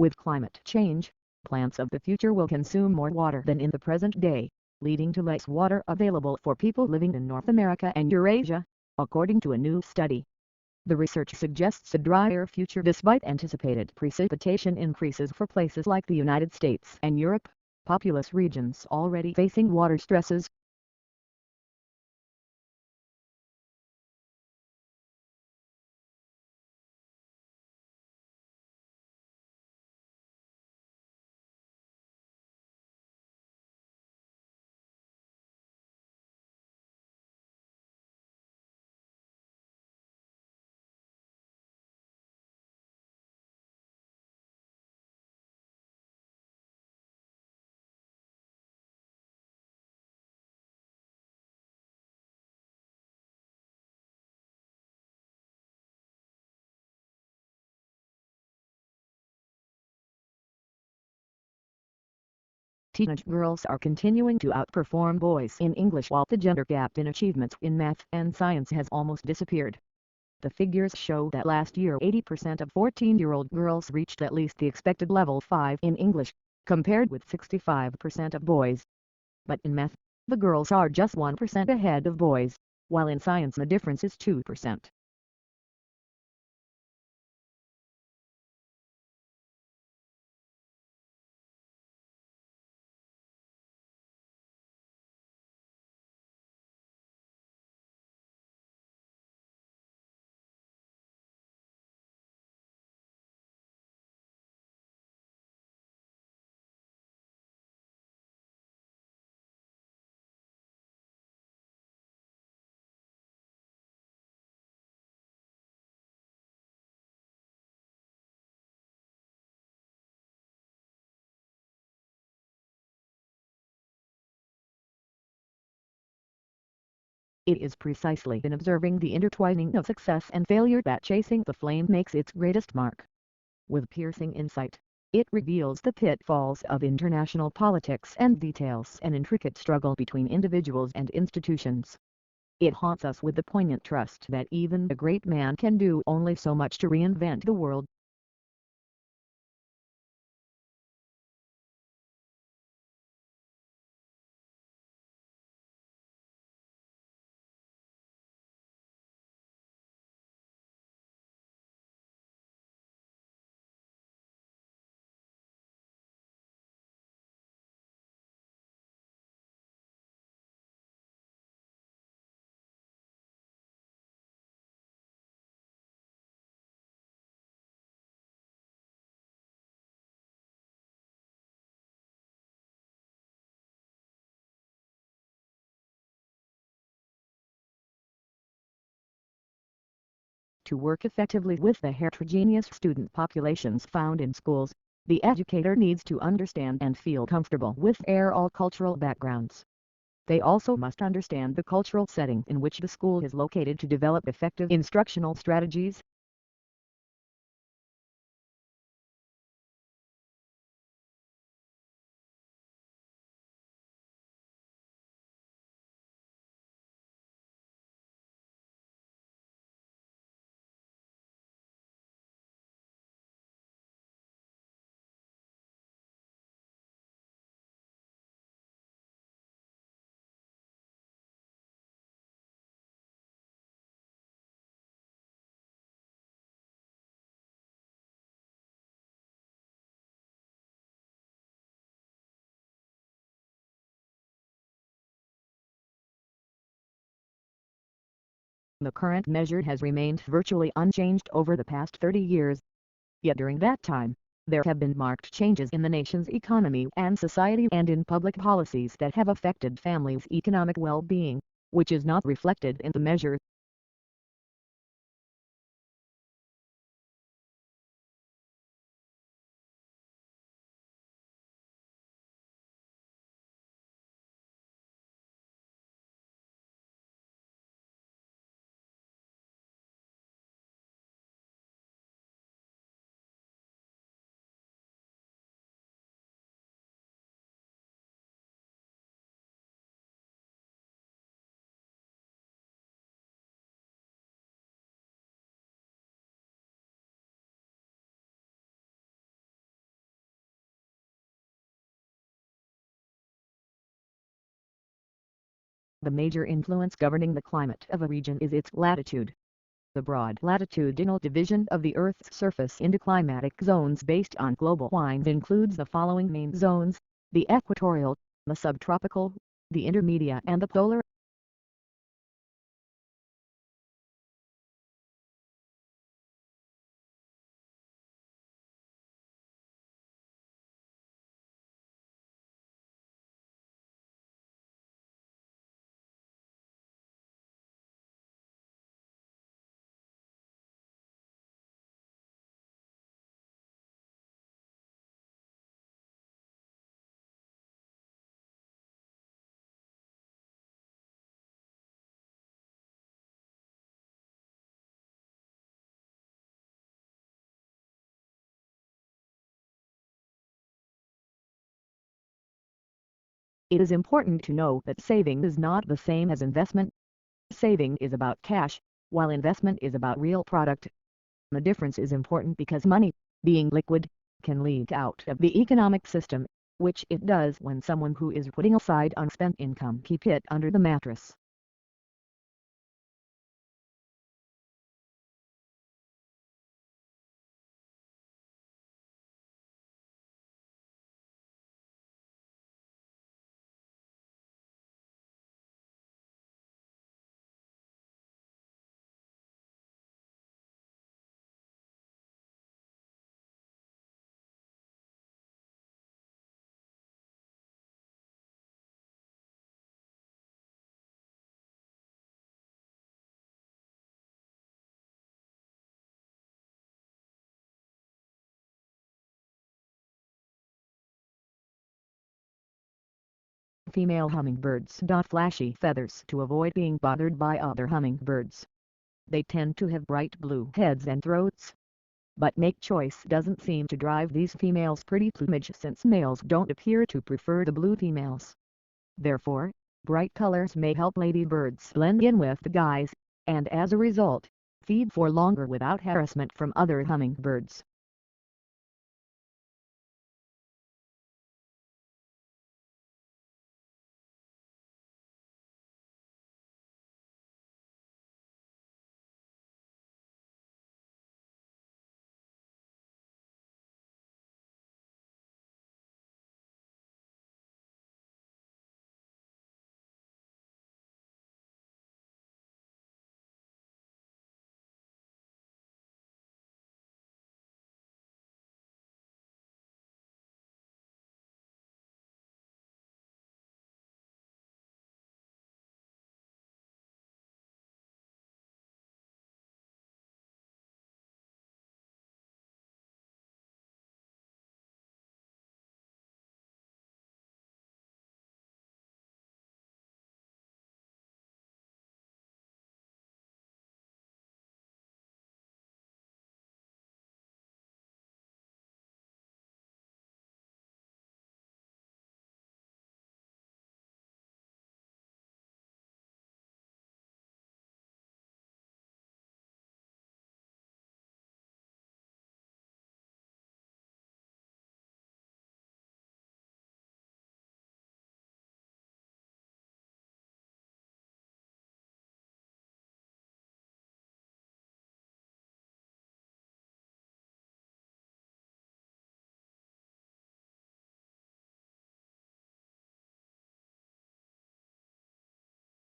With climate change, plants of the future will consume more water than in the present day, leading to less water available for people living in North America and Eurasia, according to a new study. The research suggests a drier future despite anticipated precipitation increases for places like the United States and Europe, populous regions already facing water stresses. Teenage girls are continuing to outperform boys in English while the gender gap in achievements in math and science has almost disappeared. The figures show that last year 80% of 14-year-old girls reached at least the expected level 5 in English, compared with 65% of boys. But in math, the girls are just 1% ahead of boys, while in science the difference is 2%. It is precisely in observing the intertwining of success and failure that Chasing the Flame makes its greatest mark. With piercing insight, it reveals the pitfalls of international politics and details an intricate struggle between individuals and institutions. It haunts us with the poignant trust that even a great man can do only so much to reinvent the world. To work effectively with the heterogeneous student populations found in schools, the educator needs to understand and feel comfortable with all cultural backgrounds. They also must understand the cultural setting in which the school is located to develop effective instructional strategies. The current measure has remained virtually unchanged over the past 30 years. Yet during that time, there have been marked changes in the nation's economy and society and in public policies that have affected families' economic well-being, which is not reflected in the measure. The major influence governing the climate of a region is its latitude. The broad latitudinal division of the Earth's surface into climatic zones based on global wind includes the following main zones: the equatorial, the subtropical, the intermediate and the polar. It is important to know that saving is not the same as investment. Saving is about cash, while investment is about real product. The difference is important because money, being liquid, can leak out of the economic system, which it does when someone who is putting aside unspent income keep it under the mattress. Female hummingbirds dot flashy feathers to avoid being bothered by other hummingbirds. They tend to have bright blue heads and throats. But make choice doesn't seem to drive these females' pretty plumage since males don't appear to prefer the blue females. Therefore, bright colors may help ladybirds blend in with the guys, and as a result, feed for longer without harassment from other hummingbirds.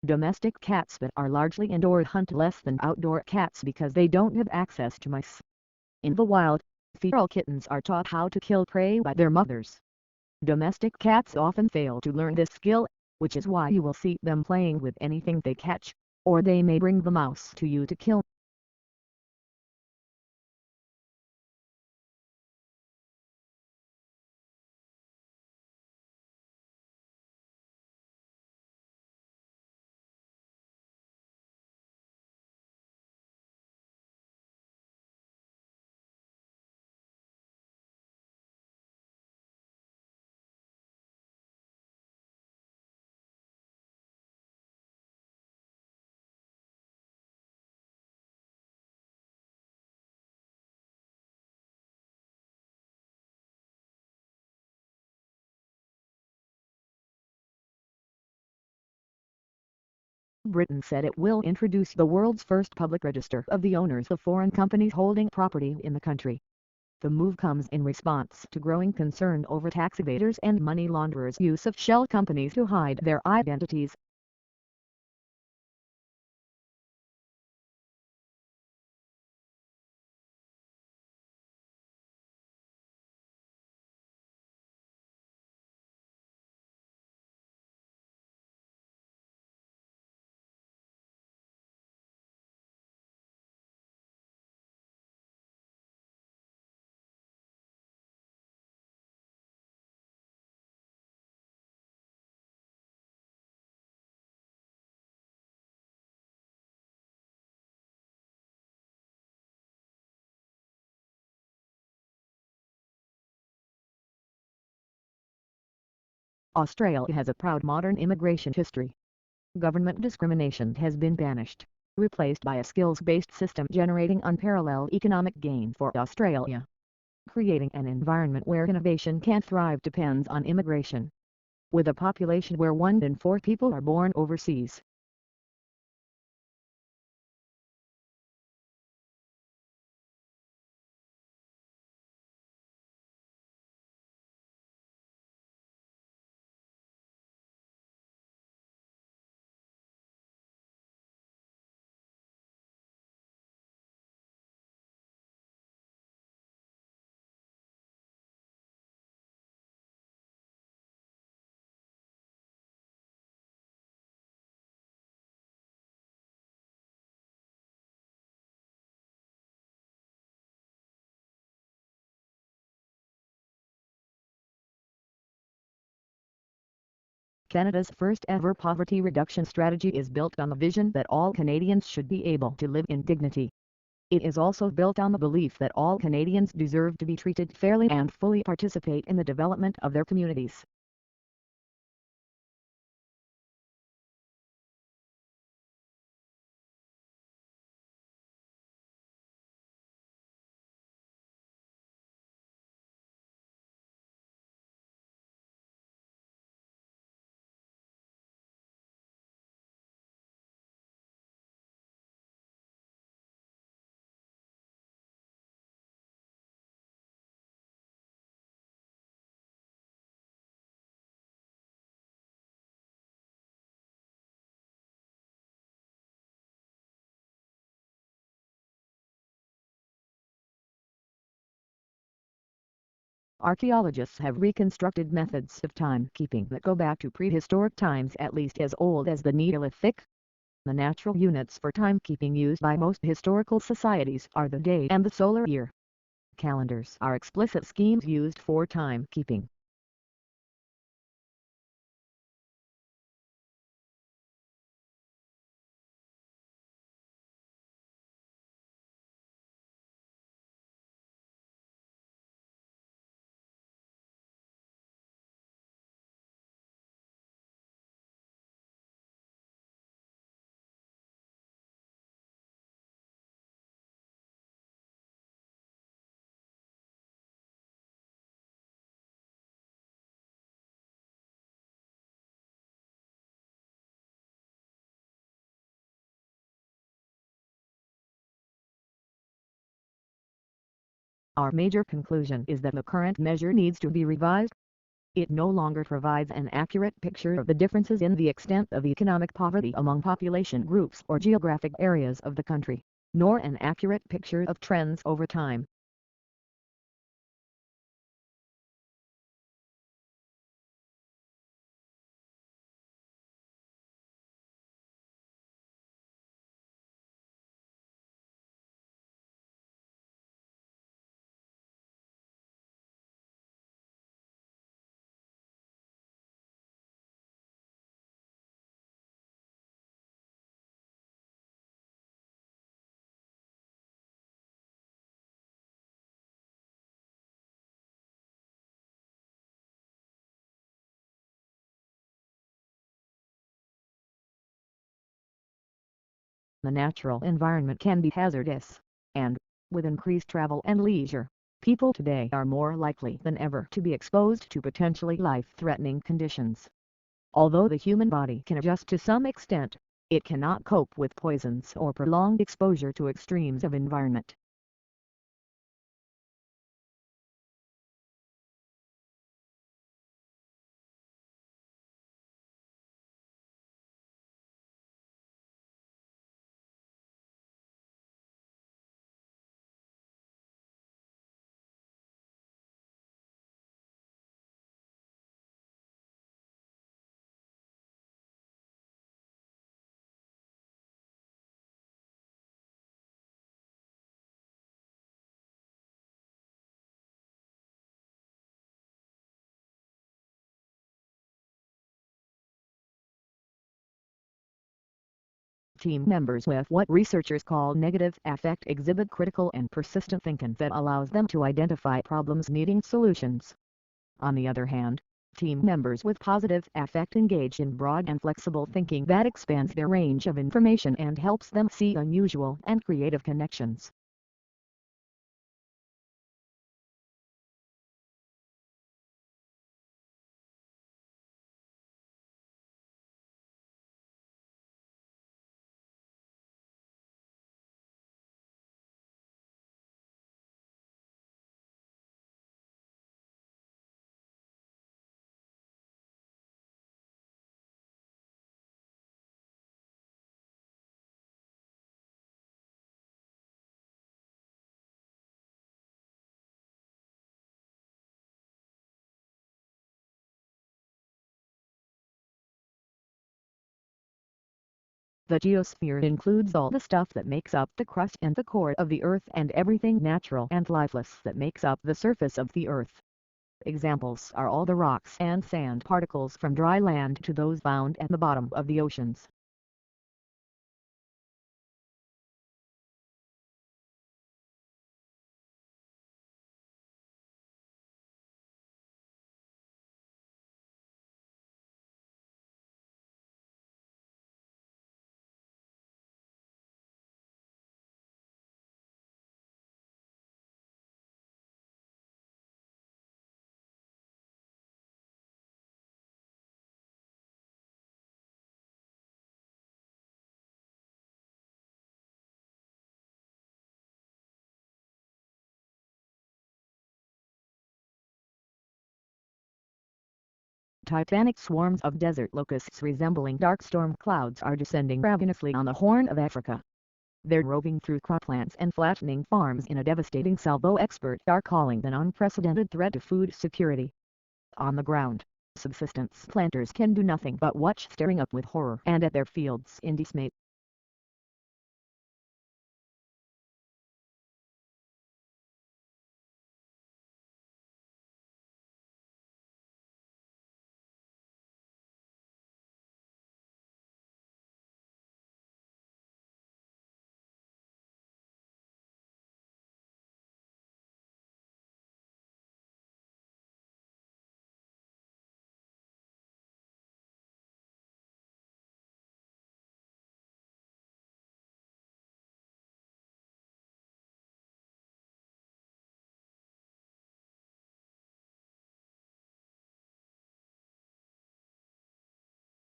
Domestic cats that are largely indoor hunt less than outdoor cats because they don't have access to mice. In the wild, feral kittens are taught how to kill prey by their mothers. Domestic cats often fail to learn this skill, which is why you will see them playing with anything they catch, or they may bring the mouse to you to kill. Britain said it will introduce the world's first public register of the owners of foreign companies holding property in the country. The move comes in response to growing concern over tax evaders and money launderers' use of shell companies to hide their identities. Australia has a proud modern immigration history. Government discrimination has been banished, replaced by a skills-based system generating unparalleled economic gain for Australia. Creating an environment where innovation can thrive depends on immigration. With a population where 1 in 4 people are born overseas, Canada's first ever poverty reduction strategy is built on the vision that all Canadians should be able to live in dignity. It is also built on the belief that all Canadians deserve to be treated fairly and fully participate in the development of their communities. Archaeologists have reconstructed methods of timekeeping that go back to prehistoric times at least as old as the Neolithic. The natural units for timekeeping used by most historical societies are the day and the solar year. Calendars are explicit schemes used for timekeeping. Our major conclusion is that the current measure needs to be revised. It no longer provides an accurate picture of the differences in the extent of economic poverty among population groups or geographic areas of the country, nor an accurate picture of trends over time. The natural environment can be hazardous, and, with increased travel and leisure, people today are more likely than ever to be exposed to potentially life-threatening conditions. Although the human body can adjust to some extent, It cannot cope with poisons or prolonged exposure to extremes of environment. Team members with what researchers call negative affect exhibit critical and persistent thinking that allows them to identify problems needing solutions. On the other hand, team members with positive affect engage in broad and flexible thinking that expands their range of information and helps them see unusual and creative connections. The geosphere includes all the stuff that makes up the crust and the core of the Earth and everything natural and lifeless that makes up the surface of the Earth. Examples are all the rocks and sand particles from dry land to those found at the bottom of the oceans. Titanic swarms of desert locusts resembling dark storm clouds are descending ravenously on the Horn of Africa. They're roving through croplands and flattening farms in a devastating salvo experts are calling an unprecedented threat to food security. On the ground, subsistence planters can do nothing but watch staring up with horror and at their fields in dismay.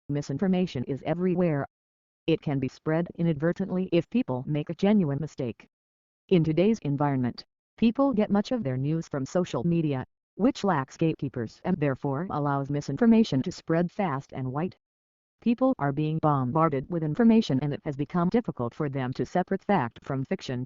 Misinformation is everywhere. It can be spread inadvertently if people make a genuine mistake. In today's environment, people get much of their news from social media, which lacks gatekeepers and therefore allows misinformation to spread fast and wide. People are being bombarded with information and it has become difficult for them to separate fact from fiction.